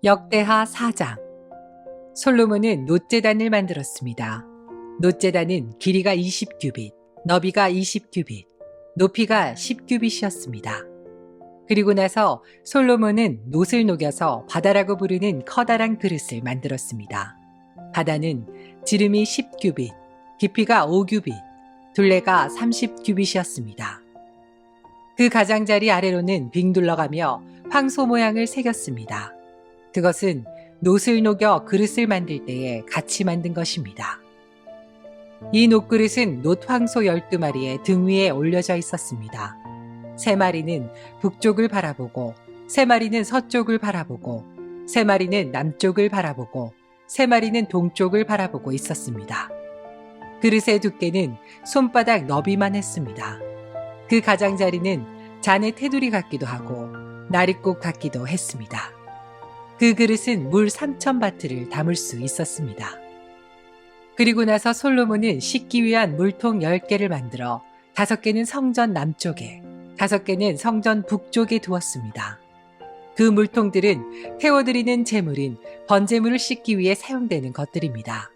역대하 4장. 솔로몬은 놋제단을 만들었습니다. 놋제단은 길이가 20규빗, 너비가 20규빗, 높이가 10규빗이었습니다. 그리고 나서 솔로몬은 놋을 녹여서 바다라고 부르는 커다란 그릇을 만들었습니다. 바다는 지름이 10규빗, 깊이가 5규빗, 둘레가 30규빗이었습니다. 그 가장자리 아래로는 빙 둘러가며 황소 모양을 새겼습니다. 그것은 놋을 녹여 그릇을 만들 때에 같이 만든 것입니다. 이 놋그릇은 놋 황소 12마리의 등 위에 올려져 있었습니다. 3마리는 북쪽을 바라보고, 3마리는 서쪽을 바라보고, 3마리는 남쪽을 바라보고, 3마리는 동쪽을 바라보고 있었습니다. 그릇의 두께는 손바닥 너비만 했습니다. 그 가장자리는 잔의 테두리 같기도 하고 나릿꽃 같기도 했습니다. 그 그릇은 물 3,000바트를 담을 수 있었습니다. 그리고 나서 솔로몬은 씻기 위한 물통 10개를 만들어 5개는 성전 남쪽에, 5개는 성전 북쪽에 두었습니다. 그 물통들은 태워드리는 제물인 번제물을 씻기 위해 사용되는 것들입니다.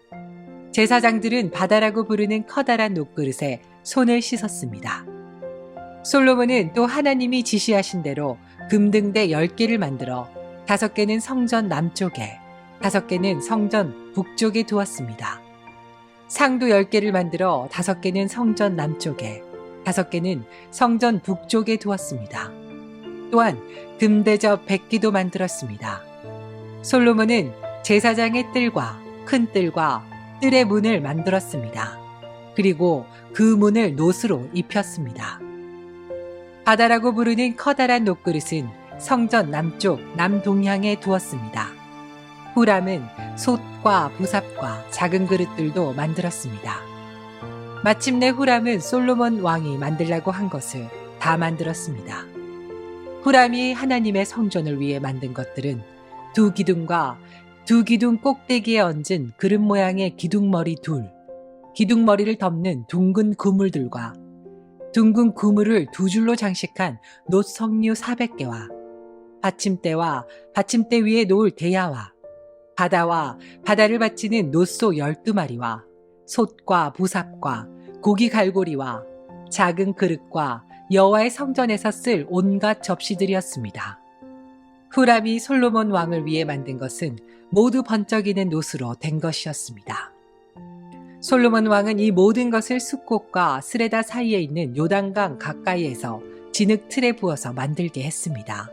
제사장들은 바다라고 부르는 커다란 놋그릇에 손을 씻었습니다. 솔로몬은 또 하나님이 지시하신 대로 금등대 10개를 만들어 5개는 성전 남쪽에, 5개는 성전 북쪽에 두었습니다. 상도 10개를 만들어 5개는 성전 남쪽에, 5개는 성전 북쪽에 두었습니다. 또한 금대접 100기도 만들었습니다. 솔로몬은 제사장의 뜰과 큰 뜰과 뜰의 문을 만들었습니다. 그리고 그 문을 놋으로 입혔습니다. 바다라고 부르는 커다란 놋그릇은 성전 남쪽 남동향에 두었습니다. 후람은 솥과 부삽과 작은 그릇들도 만들었습니다. 마침내 후람은 솔로몬 왕이 만들라고 한 것을 다 만들었습니다. 후람이 하나님의 성전을 위해 만든 것들은 두 기둥과 두 기둥 꼭대기에 얹은 그릇 모양의 기둥머리 둘, 기둥머리를 덮는 둥근 그물들과 둥근 그물을 두 줄로 장식한 놋 석류 400개와 받침대와 받침대 위에 놓을 대야와 바다와 바다를 받치는 놋소 12마리와 솥과 부삽과 고기 갈고리와 작은 그릇과 여호와의 성전에서 쓸 온갖 접시들이었습니다. 후람이 솔로몬 왕을 위해 만든 것은 모두 번쩍이는 놋으로 된 것이었습니다. 솔로몬 왕은 이 모든 것을 숫꽃과 스레다 사이에 있는 요단강 가까이에서 진흙 틀에 부어서 만들게 했습니다.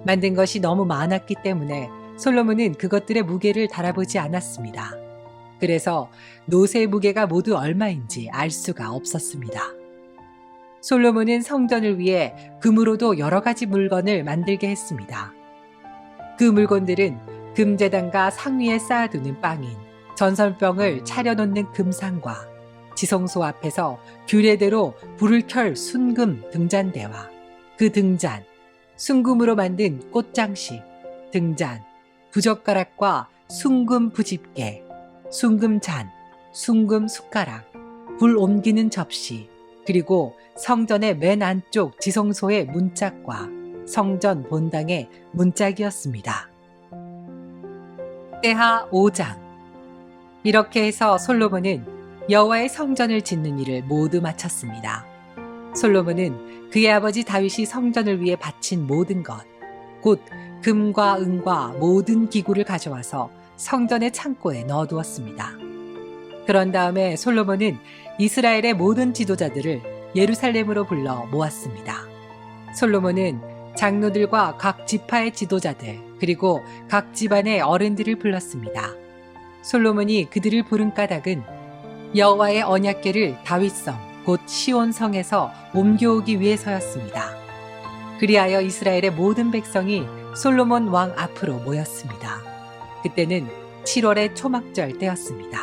만든 것이 너무 많았기 때문에 솔로몬은 그것들의 무게를 달아보지 않았습니다. 그래서 놋의 무게가 모두 얼마인지 알 수가 없었습니다. 솔로몬은 성전을 위해 금으로도 여러 가지 물건을 만들게 했습니다. 그 물건들은 금제단과 상위에 쌓아두는 빵인 전설병을 차려놓는 금상과 지성소 앞에서 규례대로 불을 켤 순금 등잔대와 그 등잔, 순금으로 만든 꽃장식, 등잔, 부젓가락과 순금 부집개, 순금잔, 순금 숟가락, 불 옮기는 접시, 그리고 성전의 맨 안쪽 지성소의 문짝과 성전 본당의 문짝이었습니다. 때하 5장. 이렇게 해서 솔로몬은 여호와의 성전을 짓는 일을 모두 마쳤습니다. 솔로몬은 그의 아버지 다윗이 성전을 위해 바친 모든 것, 곧 금과 은과 모든 기구를 가져와서 성전의 창고에 넣어두었습니다. 그런 다음에 솔로몬은 이스라엘의 모든 지도자들을 예루살렘으로 불러 모았습니다. 솔로몬은 장로들과 각 지파의 지도자들 그리고 각 집안의 어른들을 불렀습니다. 솔로몬이 그들을 부른 까닭은 여호와의 언약궤를 다윗성 곧 시온성에서 옮겨오기 위해서였습니다. 그리하여 이스라엘의 모든 백성이 솔로몬 왕 앞으로 모였습니다. 그때는 7월의 초막절 때였습니다.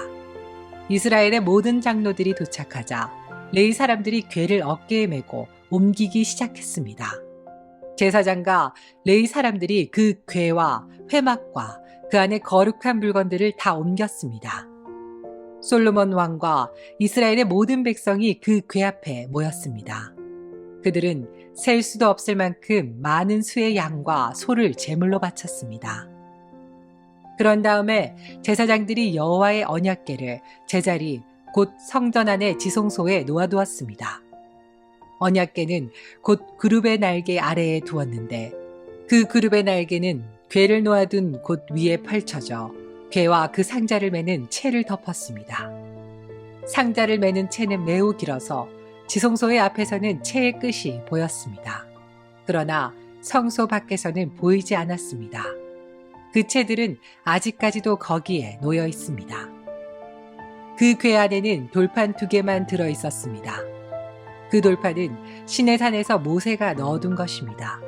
이스라엘의 모든 장로들이 도착하자 레위 사람들이 궤를 어깨에 메고 옮기기 시작했습니다. 제사장과 레위 사람들이 그 궤와 회막과 그 안에 거룩한 물건들을 다 옮겼습니다. 솔로몬 왕과 이스라엘의 모든 백성이 그 궤 앞에 모였습니다. 그들은 셀 수도 없을 만큼 많은 수의 양과 소를 제물로 바쳤습니다. 그런 다음에 제사장들이 여호와의 언약궤를 제자리 곧 성전 안의 지성소에 놓아두었습니다. 언약궤는 곧 그룹의 날개 아래에 두었는데 그 그룹의 날개는 궤를 놓아둔 곳 위에 펼쳐져 궤와 그 상자를 매는 채를 덮었습니다. 상자를 매는 채는 매우 길어서 지성소의 앞에서는 채의 끝이 보였습니다. 그러나 성소 밖에서는 보이지 않았습니다. 그 채들은 아직까지도 거기에 놓여 있습니다. 그 궤 안에는 돌판 2개만 들어 있었습니다. 그 돌판은 시내산에서 모세가 넣어둔 것입니다.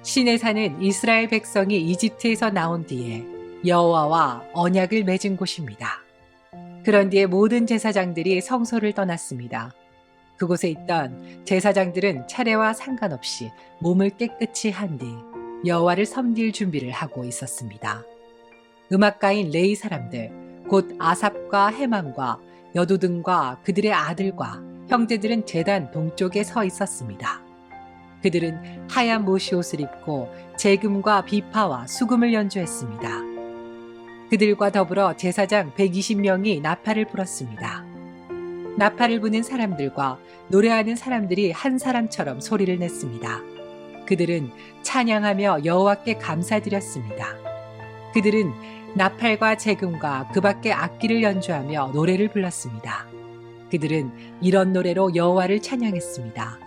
시내산은 이스라엘 백성이 이집트에서 나온 뒤에 여호와와 언약을 맺은 곳입니다. 그런 뒤에 모든 제사장들이 성소를 떠났습니다. 그곳에 있던 제사장들은 차례와 상관없이 몸을 깨끗이 한 뒤 여호와를 섬길 준비를 하고 있었습니다. 음악가인 레위 사람들, 곧 아삽과 헤만과 여두둔과 그들의 아들과 형제들은 제단 동쪽에 서 있었습니다. 그들은 하얀 모시옷을 입고 재금과 비파와 수금을 연주했습니다. 그들과 더불어 제사장 120명이 나팔을 불었습니다. 나팔을 부는 사람들과 노래하는 사람들이 한 사람처럼 소리를 냈습니다. 그들은 찬양하며 여호와께 감사드렸습니다. 그들은 나팔과 재금과 그 밖의 악기를 연주하며 노래를 불렀습니다. 그들은 이런 노래로 여호와를 찬양했습니다.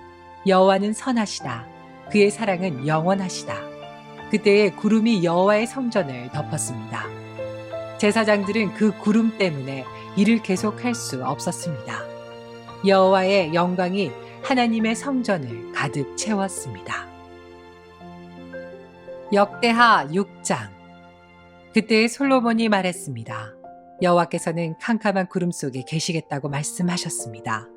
여호와는 선하시다. 그의 사랑은 영원하시다. 그때에 구름이 여호와의 성전을 덮었습니다. 제사장들은 그 구름 때문에 일을 계속할 수 없었습니다. 여호와의 영광이 하나님의 성전을 가득 채웠습니다. 역대하 6장. 그때 솔로몬이 말했습니다. 여호와께서는 캄캄한 구름 속에 계시겠다고 말씀하셨습니다.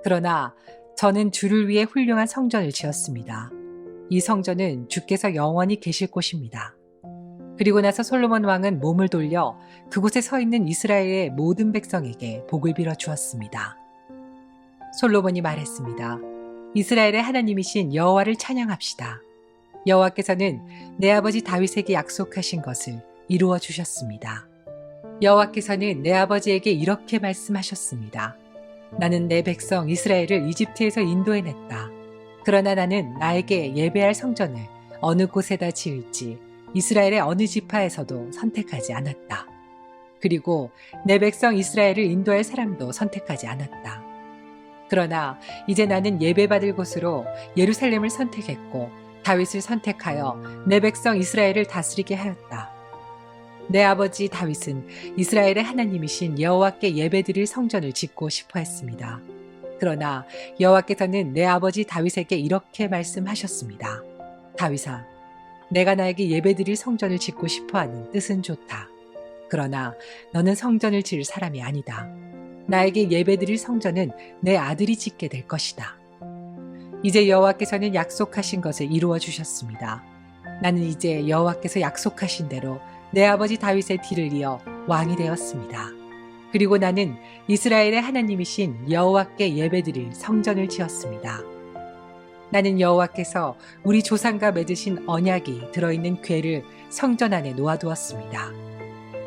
그러나 저는 주를 위해 훌륭한 성전을 지었습니다. 이 성전은 주께서 영원히 계실 곳입니다. 그리고 나서 솔로몬 왕은 몸을 돌려 그곳에 서 있는 이스라엘의 모든 백성에게 복을 빌어 주었습니다. 솔로몬이 말했습니다. 이스라엘의 하나님이신 여호와를 찬양합시다. 여호와께서는 내 아버지 다윗에게 약속하신 것을 이루어 주셨습니다. 여호와께서는 내 아버지에게 이렇게 말씀하셨습니다. 나는 내 백성 이스라엘을 이집트에서 인도해냈다. 그러나 나는 나에게 예배할 성전을 어느 곳에다 지을지 이스라엘의 어느 지파에서도 선택하지 않았다. 그리고 내 백성 이스라엘을 인도할 사람도 선택하지 않았다. 그러나 이제 나는 예배받을 곳으로 예루살렘을 선택했고 다윗을 선택하여 내 백성 이스라엘을 다스리게 하였다. 내 아버지 다윗은 이스라엘의 하나님이신 여호와께 예배드릴 성전을 짓고 싶어 했습니다. 그러나 여호와께서는 내 아버지 다윗에게 이렇게 말씀하셨습니다. 다윗아, 내가 나에게 예배드릴 성전을 짓고 싶어하는 뜻은 좋다. 그러나 너는 성전을 지을 사람이 아니다. 나에게 예배드릴 성전은 내 아들이 짓게 될 것이다. 이제 여호와께서는 약속하신 것을 이루어 주셨습니다. 나는 이제 여호와께서 약속하신 대로 내 아버지 다윗의 뒤를 이어 왕이 되었습니다. 그리고 나는 이스라엘의 하나님이신 여호와께 예배드릴 성전을 지었습니다. 나는 여호와께서 우리 조상과 맺으신 언약이 들어있는 궤를 성전 안에 놓아두었습니다.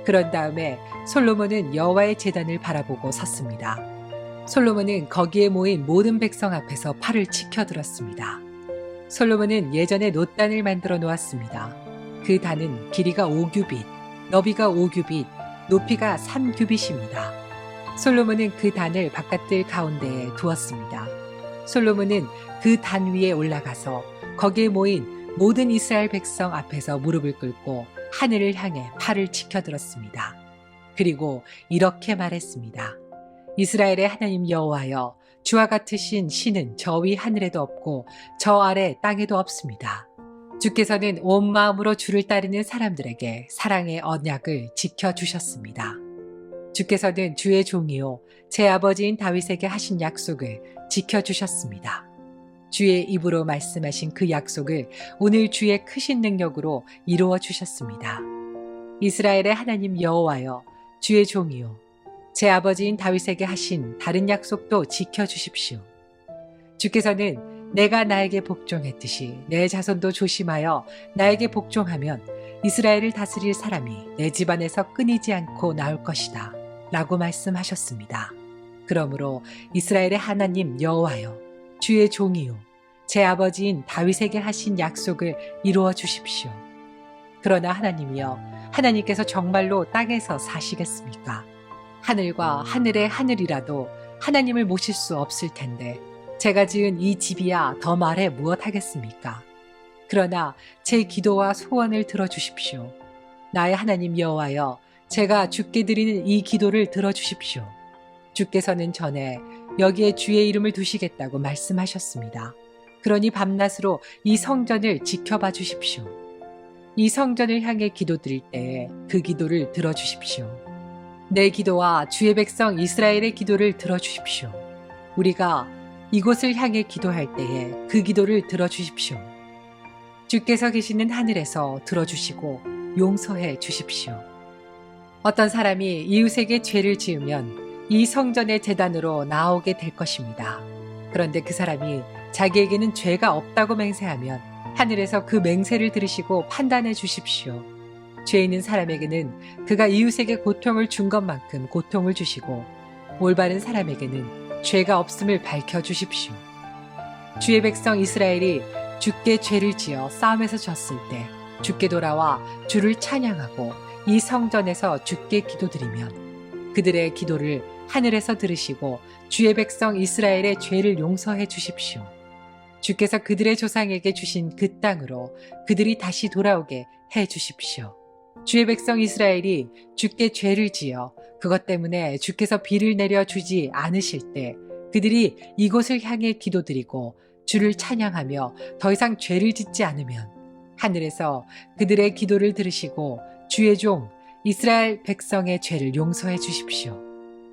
그런 다음에 솔로몬은 여호와의 제단을 바라보고 섰습니다. 솔로몬은 거기에 모인 모든 백성 앞에서 팔을 치켜들었습니다. 솔로몬은 예전에 놋단을 만들어 놓았습니다. 그 단은 길이가 5규빗, 너비가 5규빗, 높이가 3규빗입니다. 솔로몬은 그 단을 바깥들 가운데에 두었습니다. 솔로몬은 그 단 위에 올라가서 거기에 모인 모든 이스라엘 백성 앞에서 무릎을 꿇고 하늘을 향해 팔을 치켜들었습니다. 그리고 이렇게 말했습니다. 이스라엘의 하나님 여호와여, 주와 같으신 신은 저 위 하늘에도 없고 저 아래 땅에도 없습니다. 주께서는 온 마음으로 주를 따르는 사람들에게 사랑의 언약을 지켜주셨습니다. 주께서는 주의 종이요 제 아버지인 다윗에게 하신 약속을 지켜주셨습니다. 주의 입으로 말씀하신 그 약속을 오늘 주의 크신 능력으로 이루어 주셨습니다. 이스라엘의 하나님 여호와여, 주의 종이요 제 아버지인 다윗에게 하신 다른 약속도 지켜주십시오. 주께서는 내가 나에게 복종했듯이 내 자손도 조심하여 나에게 복종하면 이스라엘을 다스릴 사람이 내 집안에서 끊이지 않고 나올 것이다 라고 말씀하셨습니다. 그러므로 이스라엘의 하나님 여호와여, 주의 종이요 제 아버지인 다윗에게 하신 약속을 이루어 주십시오. 그러나 하나님이여, 하나님께서 정말로 땅에서 사시겠습니까? 하늘과 하늘의 하늘이라도 하나님을 모실 수 없을 텐데 제가 지은 이 집이야 더 말해 무엇하겠습니까? 그러나 제 기도와 소원을 들어주십시오. 나의 하나님 여호와여, 제가 주께 드리는 이 기도를 들어주십시오. 주께서는 전에 여기에 주의 이름을 두시겠다고 말씀하셨습니다. 그러니 밤낮으로 이 성전을 지켜봐 주십시오. 이 성전을 향해 기도드릴 때에 그 기도를 들어주십시오. 내 기도와 주의 백성 이스라엘의 기도를 들어주십시오. 우리가 이곳을 향해 기도할 때에 그 기도를 들어주십시오. 주께서 계시는 하늘에서 들어주시고 용서해 주십시오. 어떤 사람이 이웃에게 죄를 지으면 이 성전의 제단으로 나오게 될 것입니다. 그런데 그 사람이 자기에게는 죄가 없다고 맹세하면 하늘에서 그 맹세를 들으시고 판단해 주십시오. 죄 있는 사람에게는 그가 이웃에게 고통을 준 것만큼 고통을 주시고 올바른 사람에게는 죄가 없음을 밝혀 주십시오. 주의 백성 이스라엘이 주께 죄를 지어 싸움에서 졌을 때 주께 돌아와 주를 찬양하고 이 성전에서 주께 기도드리면 그들의 기도를 하늘에서 들으시고 주의 백성 이스라엘의 죄를 용서해 주십시오. 주께서 그들의 조상에게 주신 그 땅으로 그들이 다시 돌아오게 해 주십시오. 주의 백성 이스라엘이 주께 죄를 지어 그것 때문에 주께서 비를 내려 주지 않으실 때 그들이 이곳을 향해 기도드리고 주를 찬양하며 더 이상 죄를 짓지 않으면 하늘에서 그들의 기도를 들으시고 주의 종 이스라엘 백성의 죄를 용서해 주십시오.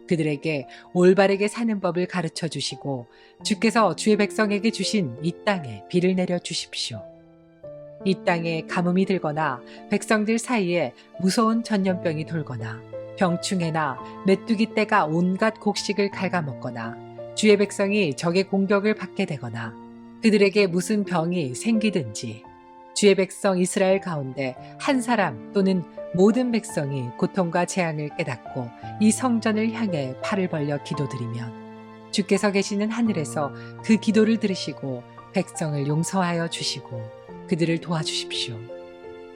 그들에게 올바르게 사는 법을 가르쳐 주시고 주께서 주의 백성에게 주신 이 땅에 비를 내려 주십시오. 이 땅에 가뭄이 들거나 백성들 사이에 무서운 전염병이 돌거나 병충해나 메뚜기 떼가 온갖 곡식을 갉아먹거나 주의 백성이 적의 공격을 받게 되거나 그들에게 무슨 병이 생기든지 주의 백성 이스라엘 가운데 한 사람 또는 모든 백성이 고통과 재앙을 깨닫고 이 성전을 향해 팔을 벌려 기도드리면 주께서 계시는 하늘에서 그 기도를 들으시고 백성을 용서하여 주시고 그들을 도와주십시오.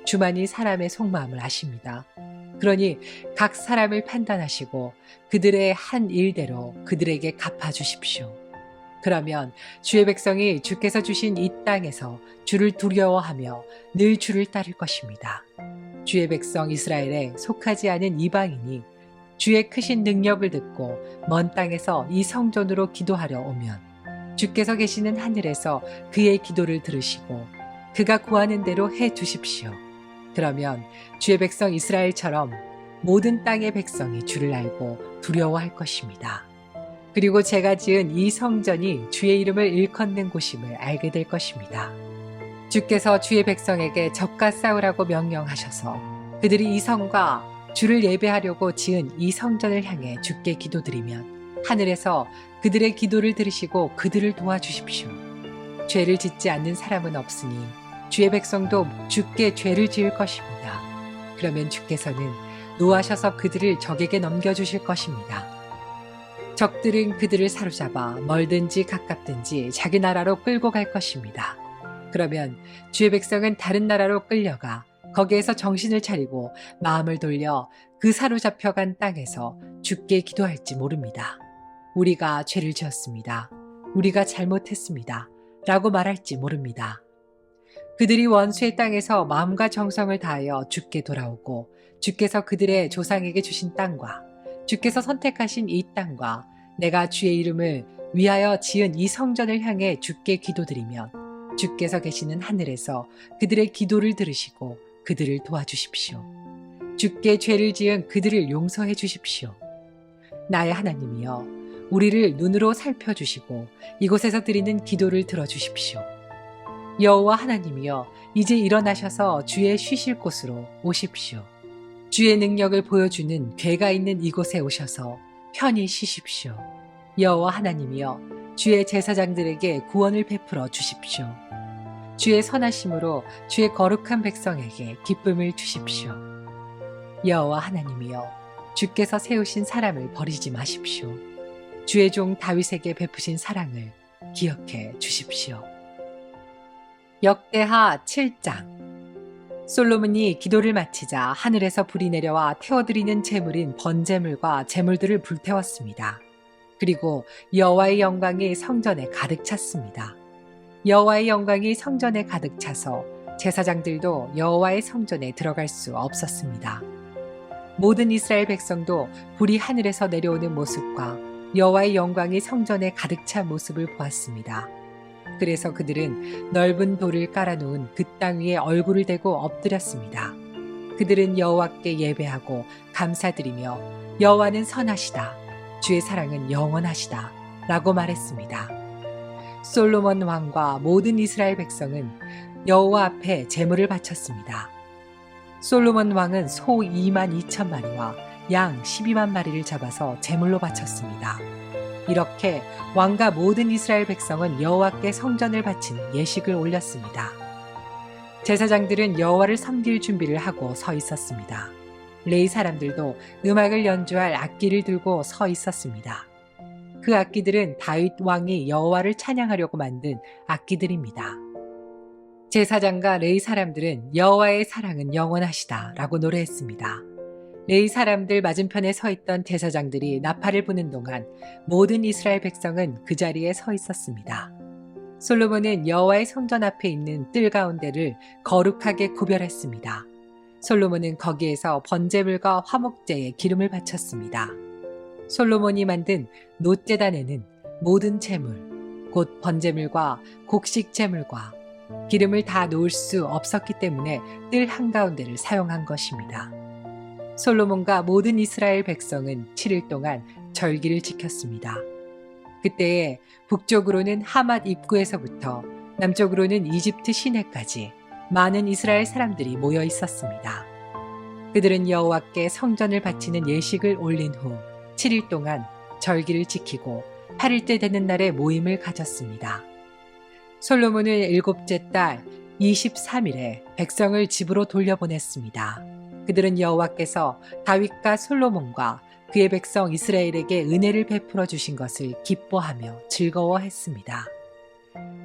주만이 사람의 속마음을 아십니다. 그러니 각 사람을 판단하시고 그들의 한 일대로 그들에게 갚아주십시오. 그러면 주의 백성이 주께서 주신 이 땅에서 주를 두려워하며 늘 주를 따를 것입니다. 주의 백성 이스라엘에 속하지 않은 이방인이 주의 크신 능력을 듣고 먼 땅에서 이 성전으로 기도하려 오면 주께서 계시는 하늘에서 그의 기도를 들으시고 그가 구하는 대로 해 주십시오. 그러면 주의 백성 이스라엘처럼 모든 땅의 백성이 주를 알고 두려워할 것입니다. 그리고 제가 지은 이 성전이 주의 이름을 일컫는 곳임을 알게 될 것입니다. 주께서 주의 백성에게 적과 싸우라고 명령하셔서 그들이 이 성과 주를 예배하려고 지은 이 성전을 향해 주께 기도드리면 하늘에서 그들의 기도를 들으시고 그들을 도와주십시오. 죄를 짓지 않는 사람은 없으니 주의 백성도 주께 죄를 지을 것입니다. 그러면 주께서는 노하셔서 그들을 적에게 넘겨주실 것입니다. 적들은 그들을 사로잡아 멀든지 가깝든지 자기 나라로 끌고 갈 것입니다. 그러면 주의 백성은 다른 나라로 끌려가 거기에서 정신을 차리고 마음을 돌려 그 사로잡혀간 땅에서 주께 기도할지 모릅니다. 우리가 죄를 지었습니다. 우리가 잘못했습니다. 라고 말할지 모릅니다. 그들이 원수의 땅에서 마음과 정성을 다하여 주께 돌아오고 주께서 그들의 조상에게 주신 땅과 주께서 선택하신 이 땅과 내가 주의 이름을 위하여 지은 이 성전을 향해 주께 기도드리면 주께서 계시는 하늘에서 그들의 기도를 들으시고 그들을 도와주십시오. 주께 죄를 지은 그들을 용서해 주십시오. 나의 하나님이여, 우리를 눈으로 살펴주시고 이곳에서 드리는 기도를 들어주십시오. 여호와 하나님이여, 이제 일어나셔서 주의 쉬실 곳으로 오십시오. 주의 능력을 보여주는 궤가 있는 이곳에 오셔서 편히 쉬십시오. 여호와 하나님이여, 주의 제사장들에게 구원을 베풀어 주십시오. 주의 선하심으로 주의 거룩한 백성에게 기쁨을 주십시오. 여호와 하나님이여, 주께서 세우신 사람을 버리지 마십시오. 주의 종 다윗에게 베푸신 사랑을 기억해 주십시오. 역대하 7장. 솔로몬이 기도를 마치자 하늘에서 불이 내려와 태워드리는 제물인 번제물과 제물들을 불태웠습니다. 그리고 여호와의 영광이 성전에 가득 찼습니다. 여호와의 영광이 성전에 가득 차서 제사장들도 여호와의 성전에 들어갈 수 없었습니다. 모든 이스라엘 백성도 불이 하늘에서 내려오는 모습과 여호와의 영광이 성전에 가득 찬 모습을 보았습니다. 그래서 그들은 넓은 돌을 깔아놓은 그 땅 위에 얼굴을 대고 엎드렸습니다. 그들은 여호와께 예배하고 감사드리며 여호와는 선하시다, 주의 사랑은 영원하시다 라고 말했습니다. 솔로몬 왕과 모든 이스라엘 백성은 여호와 앞에 제물을 바쳤습니다. 솔로몬 왕은 소 2만 2천 마리와 양 12만 마리를 잡아서 제물로 바쳤습니다. 이렇게 왕과 모든 이스라엘 백성은 여호와께 성전을 바치는 예식을 올렸습니다. 제사장들은 여호와를 섬길 준비를 하고 서 있었습니다. 레위 사람들도 음악을 연주할 악기를 들고 서 있었습니다. 그 악기들은 다윗 왕이 여호와를 찬양하려고 만든 악기들입니다. 제사장과 레위 사람들은 여호와의 사랑은 영원하시다 라고 노래했습니다. 레위 사람들 맞은편에 서 있던 제사장들이 나팔을 부는 동안 모든 이스라엘 백성은 그 자리에 서 있었습니다. 솔로몬은 여호와의 성전 앞에 있는 뜰 가운데를 거룩하게 구별했습니다. 솔로몬은 거기에서 번제물과 화목제에 기름을 바쳤습니다. 솔로몬이 만든 놋제단에는 모든 제물, 곧 번제물과 곡식 제물과 기름을 다 놓을 수 없었기 때문에 뜰 한가운데를 사용한 것입니다. 솔로몬과 모든 이스라엘 백성은 7일 동안 절기를 지켰습니다. 그때에 북쪽으로는 하맛 입구에서부터 남쪽으로는 이집트 시내까지 많은 이스라엘 사람들이 모여 있었습니다. 그들은 여호와께 성전을 바치는 예식을 올린 후 7일 동안 절기를 지키고 8일째 되는 날에 모임을 가졌습니다. 솔로몬은 7째 달 23일에 백성을 집으로 돌려보냈습니다. 그들은 여호와께서 다윗과 솔로몬과 그의 백성 이스라엘에게 은혜를 베풀어 주신 것을 기뻐하며 즐거워했습니다.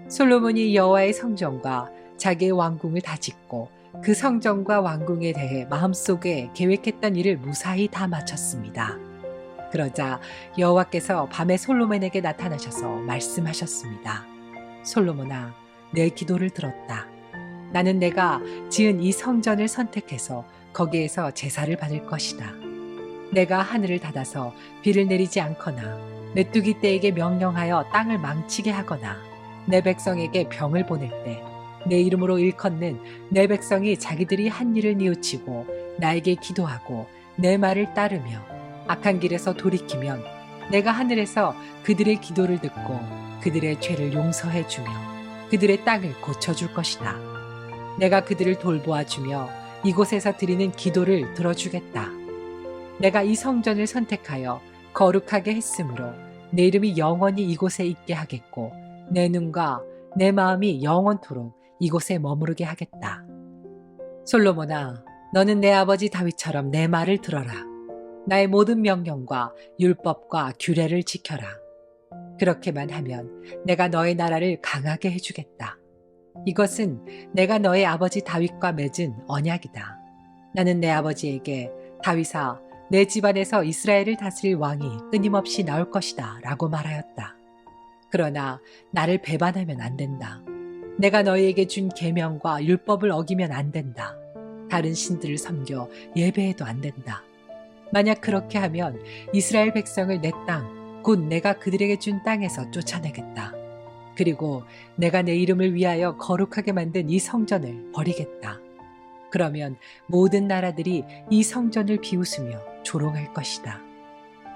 솔로몬이 여호와의 성전과 자기의 왕궁을 다 짓고 그 성전과 왕궁에 대해 마음속에 계획했던 일을 무사히 다 마쳤습니다. 그러자 여호와께서 밤에 솔로몬에게 나타나셔서 말씀하셨습니다. 솔로몬아, 내 기도를 들었다. 나는 내가 지은 이 성전을 선택해서 거기에서 제사를 받을 것이다. 내가 하늘을 닫아서 비를 내리지 않거나 메뚜기 떼에게 명령하여 땅을 망치게 하거나 내 백성에게 병을 보낼 때 내 이름으로 일컫는 내 백성이 자기들이 한 일을 뉘우치고 나에게 기도하고 내 말을 따르며 악한 길에서 돌이키면 내가 하늘에서 그들의 기도를 듣고 그들의 죄를 용서해 주며 그들의 땅을 고쳐줄 것이다. 내가 그들을 돌보아 주며 이곳에서 드리는 기도를 들어주겠다. 내가 이 성전을 선택하여 거룩하게 했으므로 내 이름이 영원히 이곳에 있게 하겠고 내 눈과 내 마음이 영원토록 이곳에 머무르게 하겠다. 솔로몬아, 너는 내 아버지 다윗처럼 내 말을 들어라. 나의 모든 명령과 율법과 규례를 지켜라. 그렇게만 하면 내가 너의 나라를 강하게 해주겠다. 이것은 내가 너의 아버지 다윗과 맺은 언약이다. 나는 내 아버지에게 다윗아, 내 집안에서 이스라엘을 다스릴 왕이 끊임없이 나올 것이다 라고 말하였다. 그러나 나를 배반하면 안 된다. 내가 너희에게 준 계명과 율법을 어기면 안 된다. 다른 신들을 섬겨 예배해도 안 된다. 만약 그렇게 하면 이스라엘 백성을 내 땅, 곧 내가 그들에게 준 땅에서 쫓아내겠다. 그리고 내가 내 이름을 위하여 거룩하게 만든 이 성전을 버리겠다. 그러면 모든 나라들이 이 성전을 비웃으며 조롱할 것이다.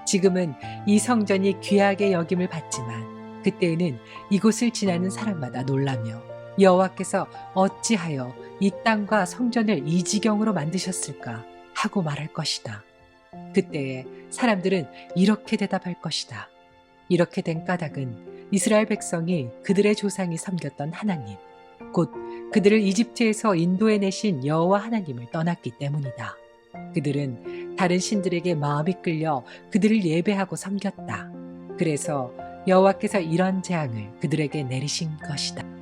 지금은 이 성전이 귀하게 여김을 받지만 그때에는 이곳을 지나는 사람마다 놀라며 여호와께서 어찌하여 이 땅과 성전을 이 지경으로 만드셨을까 하고 말할 것이다. 그때에 사람들은 이렇게 대답할 것이다. 이렇게 된 까닭은 이스라엘 백성이 그들의 조상이 섬겼던 하나님, 곧 그들을 이집트에서 인도해 내신 여호와 하나님을 떠났기 때문이다. 그들은 다른 신들에게 마음이 끌려 그들을 예배하고 섬겼다. 그래서 여호와께서 이런 재앙을 그들에게 내리신 것이다.